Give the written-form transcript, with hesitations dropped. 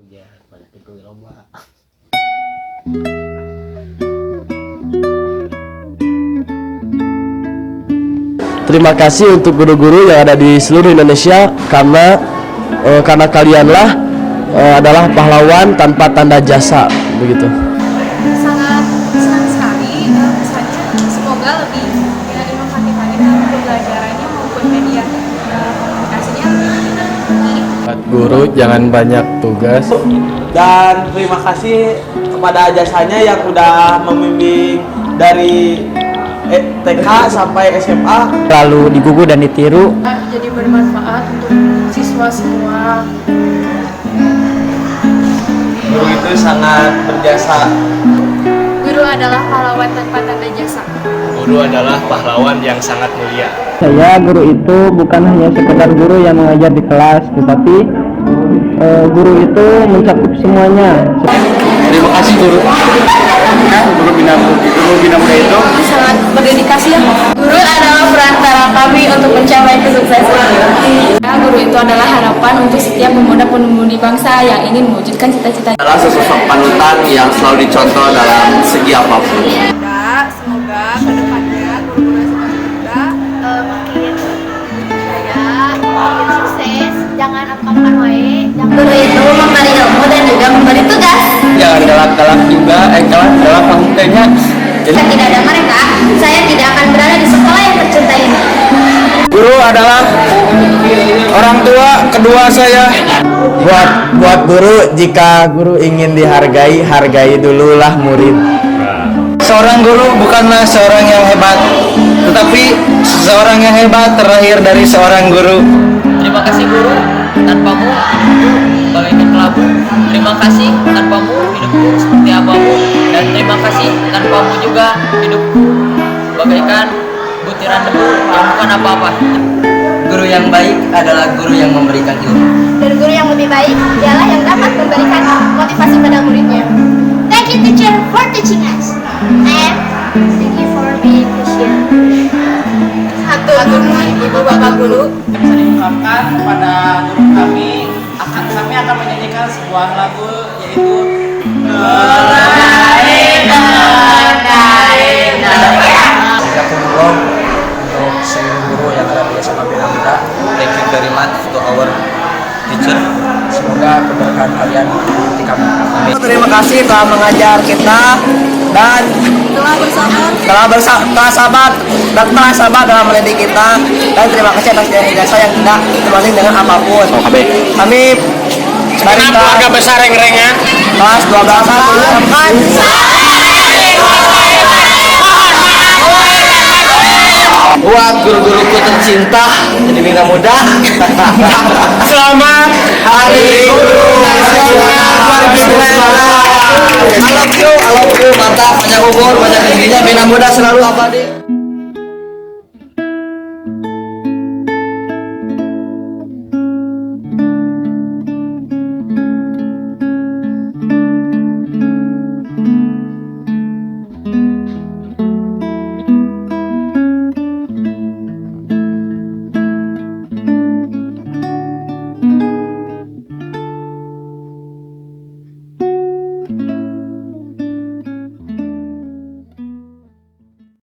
Ya, banyak itu lomba. Terima kasih untuk guru-guru yang ada di seluruh Indonesia karena kalianlah adalah pahlawan tanpa tanda jasa begitu. Sangat senang sekali rasanya. Semoga lebih inovatif lagi dalam pembelajarannya maupun media komunikasinya lebih. Guru jangan banyak tugas. Dan terima kasih kepada jasanya yang udah membimbing dari TK sampai SMA. Lalu digugu dan ditiru. Jadi bermanfaat untuk siswa semua. Guru itu sangat berjasa. Guru adalah pahlawan tanpa tanda jasa. Guru adalah pahlawan yang sangat mulia. Saya guru itu bukan hanya sekedar guru yang mengajar di kelas, tetapi guru itu mencakup semuanya. Terima kasih guru. Guru Bina Muda itu Sangat berdedikasi ya. Guru adalah perantara kami untuk mencapai kesuksesan. Guru itu adalah harapan untuk setiap pemuda-pemudi bangsa yang ingin mewujudkan cita-cita. Adalah sosok panutan yang selalu dicontoh dalam segi apapun. Semoga kedepannya guru-guru semoga makin jaya, makin sukses. Jangan apa-apa wae. Guru itu memberi ilmu dan juga memberi tugas. Jangan galak-galak juga, galak pamukanya. Jika tidak ada mereka, saya tidak akan berada di sekolah yang tercinta ini. Guru adalah orang tua kedua saya. buat guru, jika guru ingin dihargai, hargai dululah murid. Seorang guru bukanlah seorang yang hebat, tetapi seorang yang hebat terlahir dari seorang guru. Terima kasih guru, tanpamu hidupku bagaikan kelabu. Terima kasih tanpamu hidupku seperti apamu. Dan terima kasih tanpamu juga hidupku bagaikan butiran debu yang bukan apa-apa. Guru yang baik adalah guru yang memberikan ilmu. Dan guru yang lebih baik dialah yang dapat memberikan motivasi pada muridnya. Thank you teacher for teaching us. And thank you for being patient. Hatur nuhun ibu bapak guru. Bisa diungkapkan kepada guru kami akan menyanyikan sebuah lagu yaitu Jazakumullah untuk seluruh guru yang ada di SMA Bina Muda. Thank you very much to our teacher. Semoga keberkahan kalian di kami. Terima kasih telah mengajar kita dan telah sabar dalam mendidik kita, dan terima kasih atas jasa yang tidak terbanding dengan apapun. Kami dari keluarga besar Reng-Rengan kelas 12 buat guru-guruku tercinta jadi Bina Muda. Selamat Hari Guru Nasional 2019. I love you, mantap, banyak umur, banyak rezekinya, Bina Muda selalu abadi.